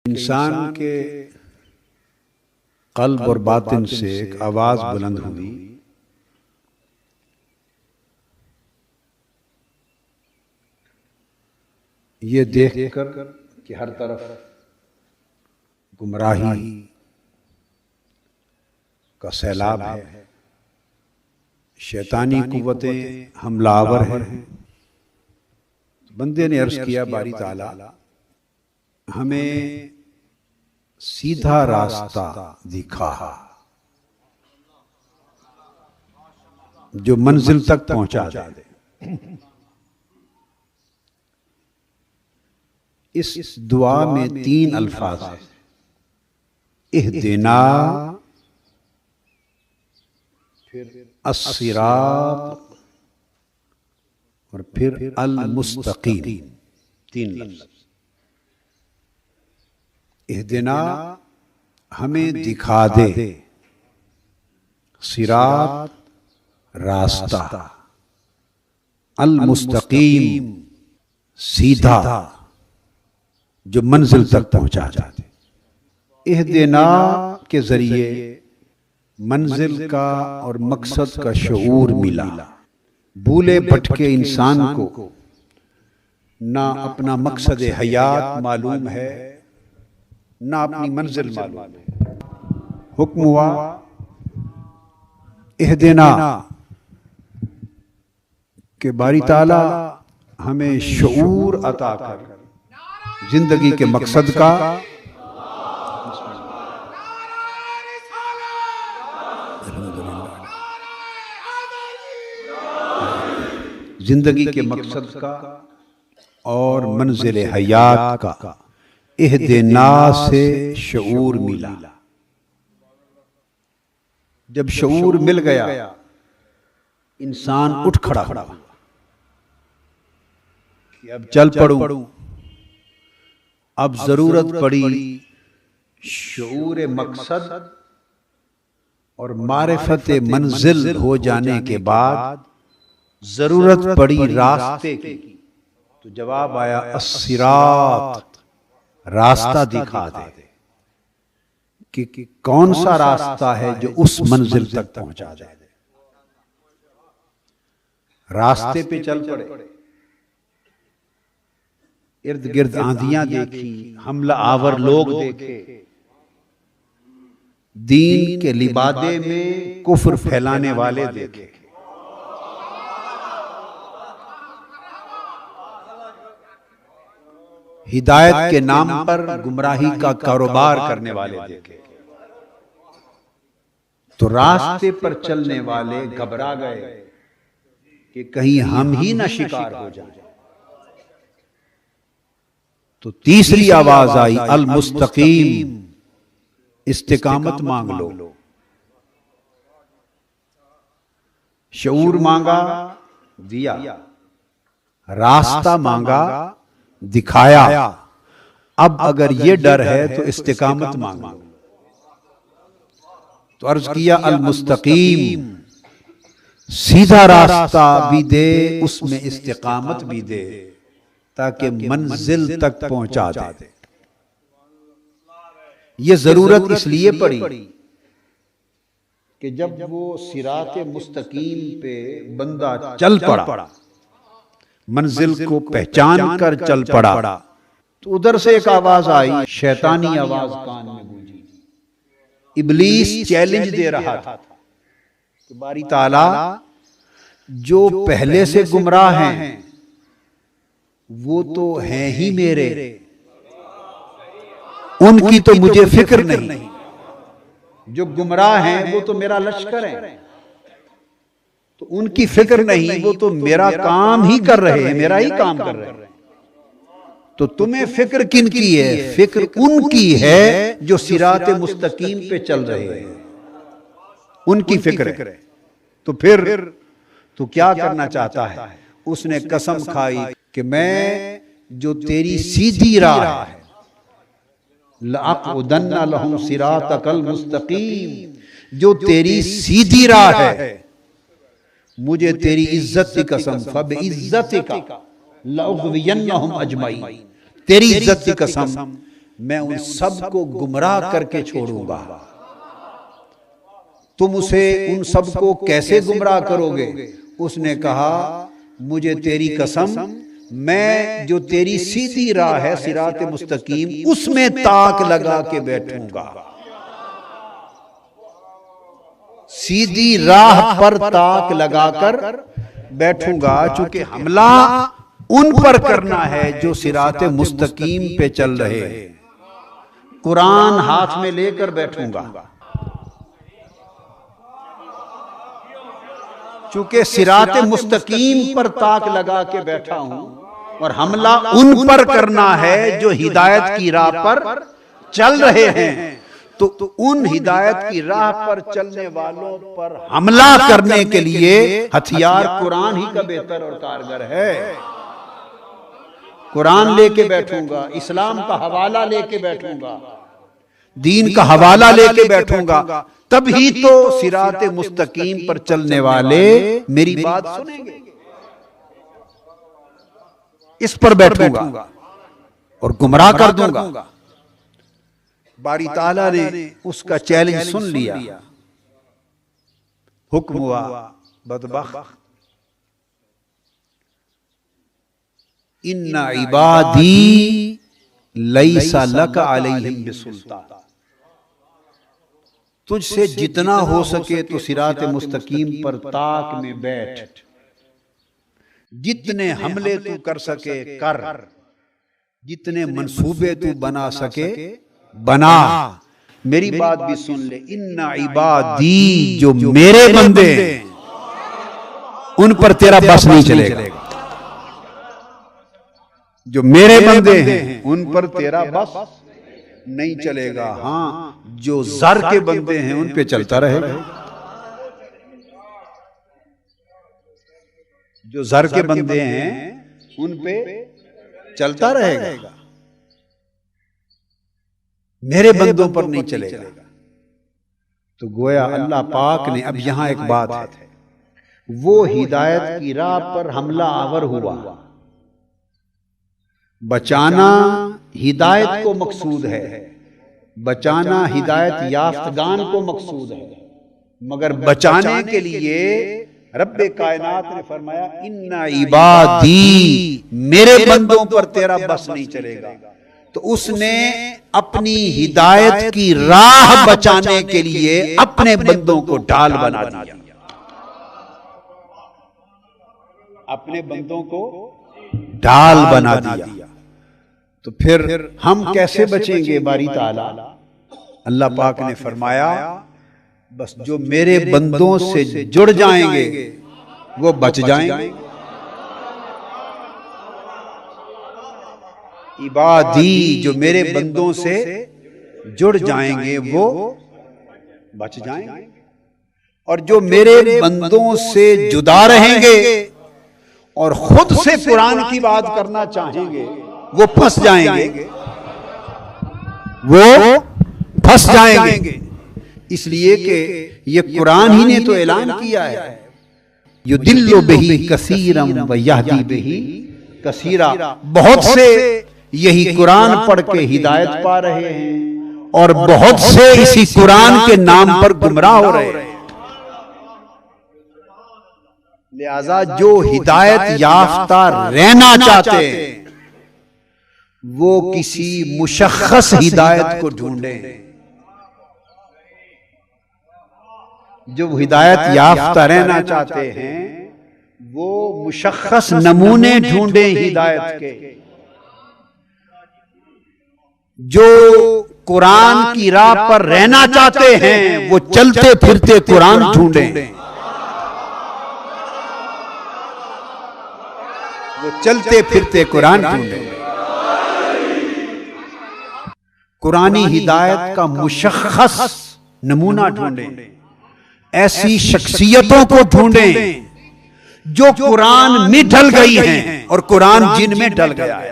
انسان کے قلب اور باطن سے ایک آواز بلند ہوئی، یہ دیکھ کر کہ ہر طرف گمراہی کا سیلاب ہے، شیطانی قوتیں حملہ آور ہیں۔ بندے نے عرض کیا باری تعالی ہمیں سیدھا راستہ دکھا جو منزل تک پہنچا دے۔ اس دعا میں 3 الفاظ ہیں، اہدنا، پھر الصراط اور پھر المستقیم، 3 لفظ۔ اہدنا ہمیں دکھا دے، صراط راستہ، المستقیم سیدھا جو منزل تک پہنچا جاتے۔ اہدنا کے ذریعے منزل کا اور مقصد کا شعور ملا۔ بھولے بھٹکے انسان کو نہ اپنا مقصد حیات معلوم ہے نہ اپنی منزل معلوم ہے۔ حکم ہوا اہدنا کہ باری تعالی ہمیں شعور عطا کر زندگی کے مقصد کا، زندگی کے مقصد کا اور منزل حیات کا اہدنا سے شعور ملا۔ جب شعور مل گیا انسان اٹھ کھڑا ہوا کہ اب چل پڑوں، اب ضرورت پڑی شعور مقصد اور معرفت منزل ہو جانے کے بعد ضرورت پڑی راستے کی، تو جواب آیا الصراط، راستہ دکھا دے کہ کون سا راستہ ہے جو اس منزل تک پہنچا دے۔ راستے پہ چل پڑے، ارد گرد آندیاں دیکھی، حملہ آور لوگ دیکھے، دین کے لبادے میں کفر پھیلانے والے دیکھے، ہدایت کے نام پر گمراہی کا کاروبار کرنے والے دیکھے، تو راستے پر چلنے والے گھبرا گئے کہ کہیں ہم ہی نہ شکار ہو جائیں۔ تو تیسری آواز آئی المستقیم، استقامت مانگ لو۔ شعور مانگا، دیا، راستہ مانگا، دکھایا، اب اگر یہ ڈر ہے تو استقامت مانگو۔ تو عرض کیا المستقیم، سیدھا راستہ بھی دے، اس میں استقامت بھی دے تاکہ منزل تک پہنچا دے۔ یہ ضرورت اس لیے پڑی کہ جب وہ صراط مستقیم پہ بندہ چل پڑا، منزل کو پہچان کر چل پڑا، تو ادھر سے ایک آواز آئی، شیطانی آواز کان میں گونجی۔ ابلیس چیلنج دے رہا تھا کہ باری تعالی جو پہلے سے گمراہ ہیں وہ تو ہیں ہی میرے، ان کی تو مجھے فکر نہیں، جو گمراہ ہیں وہ تو میرا لشکر ہے، تو ان کی فکر نہیں، وہ تو میرا کام ہی کر رہے ہیں، میرا ہی کام کر رہے ہیں۔ تو تمہیں فکر کن کی ہے؟ فکر ان کی ہے جو صراط مستقیم پہ چل رہے ہیں، ان کی فکر ہے۔ تو پھر تو کیا کرنا چاہتا ہے؟ اس نے قسم کھائی کہ میں جو تیری سیدھی راہ ہے، لَأَقْعُدَنَّ لَهُمْ صِرَاطَكَ الْمُسْتَقِيمِ، جو تیری سیدھی راہ ہے، مجھے تیری عزت کی قسم، فَبِعِزَّتِكَ لَأُغْوِيَنَّهُمْ أَجْمَعِينَ، تیری عزت کی قسم میں ان سب کو گمراہ کر کے چھوڑوں گا۔ تم اسے ان سب کو کیسے گمراہ کرو گے؟ اس نے کہا مجھے تیری قسم، میں جو تیری سیدھی راہ ہے صراط مستقیم اس میں تاک لگا کے بیٹھوں گا، سیدھی راہ پر تاک لگا کر بیٹھوں گا، چونکہ حملہ ان پر کرنا ہے جو صراط مستقیم پہ چل رہے ہیں۔ قرآن ہاتھ میں لے کر بیٹھوں گا، چونکہ صراط مستقیم پر تاک لگا کے بیٹھا ہوں، اور حملہ ان پر کرنا ہے جو ہدایت کی راہ پر چل رہے ہیں۔ تو ان ہدایت کی راہ پر چلنے والوں پر حملہ کرنے کے لیے ہتھیار قرآن ہی کا بہتر اور کارگر ہے۔ قرآن لے کے بیٹھوں گا، اسلام کا حوالہ لے کے بیٹھوں گا، دین کا حوالہ لے کے بیٹھوں گا، تب ہی تو صراط مستقیم پر چلنے والے میری بات سنیں گے۔ اس پر بیٹھوں گا اور گمراہ کر دوں گا۔ باری تعالیٰ نے اس کا چیلنج سن لیا، حکم ہوا بدبخت ان عبادی لیس لک علیہم بسلطان، تجھ سے جتنا ہو سکے تو صراط مستقیم پر تاک میں بیٹھ، جتنے حملے تو کر سکے کر، جتنے منصوبے تو بنا سکے بنا۔ میری بات بھی سن لے، ان عبادی جو میرے بندے ہیں ان پر تیرا بس نہیں چلے گا، جو میرے بندے ہیں ان پر تیرا بس نہیں چلے گا، ہاں جو زر کے بندے ہیں ان پہ چلتا رہے گا، جو زر کے بندے ہیں ان پہ چلتا رہے گا، میرے بندوں پر نہیں چلے گا۔ تو گویا اللہ پاک نے اب یہاں ایک بات ہے، وہ ہدایت کی راہ پر حملہ آور ہوا، بچانا ہدایت کو مقصود ہے، بچانا ہدایت یافتگان کو مقصود ہے، مگر بچانے کے لیے رب کائنات نے فرمایا ان عبادی میرے بندوں پر تیرا بس نہیں چلے گا۔ تو اس نے اپنی ہدایت کی راہ بچانے کے لیے اپنے بندوں کو ڈھال بنا دیا، اپنے بندوں کو ڈھال بنا دیا۔ تو پھر ہم کیسے بچیں گے باری تعالیٰ؟ اللہ پاک نے فرمایا بس جو میرے بندوں سے جڑ جائیں گے وہ بچ جائیں گے، عبادی جو میرے بندوں سے جڑ جائیں گے وہ بچ جائیں گے، اور جو میرے بندوں سے جدا رہیں گے اور خود سے قرآن کی بات کرنا چاہیں گے وہ پھنس جائیں گے، وہ پھنس جائیں گے، اس لیے کہ یہ قرآن ہی نے تو اعلان کیا ہے یُضِلُّ بِهِ کَثِیرًا وَیَہْدِی بِهِ کَثِیرًا، بہت سے یہی قرآن پڑھ کے ہدایت پا رہے ہیں اور بہت سے اسی قرآن کے نام پر گمراہ ہو رہے ہیں۔ لہذا جو ہدایت یافتہ رہنا چاہتے ہیں وہ کسی مشخص ہدایت کو ڈھونڈیں، جو ہدایت یافتہ رہنا چاہتے ہیں وہ مشخص نمونے ڈھونڈیں ہدایت کے، جو قرآن کی راہ پر رہنا چاہتے ہیں وہ چلتے پھرتے قرآن ڈھونڈیں، وہ چلتے پھرتے قرآن ڈھونڈیں، قرآنی ہدایت کا مشخص نمونہ ڈھونڈیں، ایسی شخصیتوں کو ڈھونڈیں جو قرآن میں ڈھل گئی ہیں اور قرآن جن میں ڈھل گیا ہے،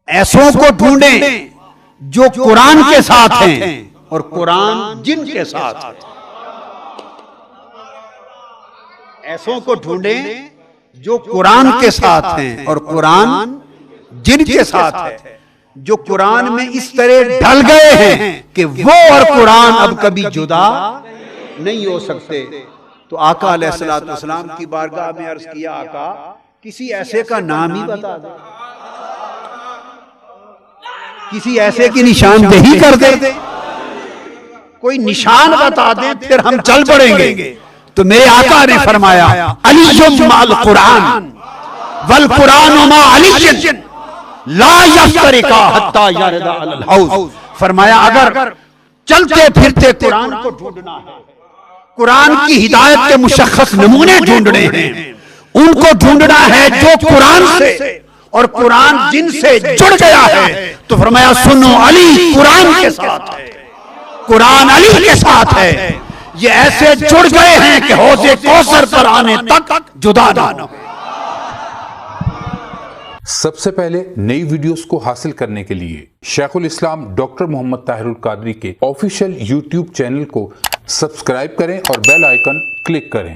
ایسوں کو ڈھونڈیں جو قرآن کے ساتھ ہیں اور قرآن جن کے ساتھ ہیں، ایسوں کو ڈھونڈیں جو قرآن کے ساتھ ہیں اور قرآن جن کے ساتھ ہے جو قرآن میں اس طرح ڈھل گئے ہیں کہ وہ اور قرآن اب کبھی جدا نہیں ہو سکتے. تو آقا علیہ الصلوۃ والسلام کی بارگاہ میں عرض کیا آقا کسی ایسے کا نام ہی بتا دے, کسی ایسے کی نشاندہی کر دے, کوئی نشان بتا دیں پھر ہم چل پڑیں گے. تو میرے آقا نے فرمایا علی مع القرآن والقرآن مع علی لا یفترقا حتی یردا علی الحوض. فرمایا اگر چلتے پھرتے قرآن کو ڈھونڈنا ہے, قرآن کی ہدایت کے مشخص نمونے ڈھونڈنے ہیں, ان کو ڈھونڈنا ہے جو قرآن سے اور قرآن جن سے جڑ گیا ہے, تو فرمایا سنو علی قرآن کے ساتھ ہے, قرآن علی کے ساتھ ہے. یہ ایسے جڑ گئے ہیں کہ حوض کوثر پر آنے تک جدا نہ ہو. سب سے پہلے نئی ویڈیوز کو حاصل کرنے کے لیے شیخ الاسلام ڈاکٹر محمد طاہر القادری کے آفیشیل یوٹیوب چینل کو سبسکرائب کریں اور بیل آئیکن کلک کریں.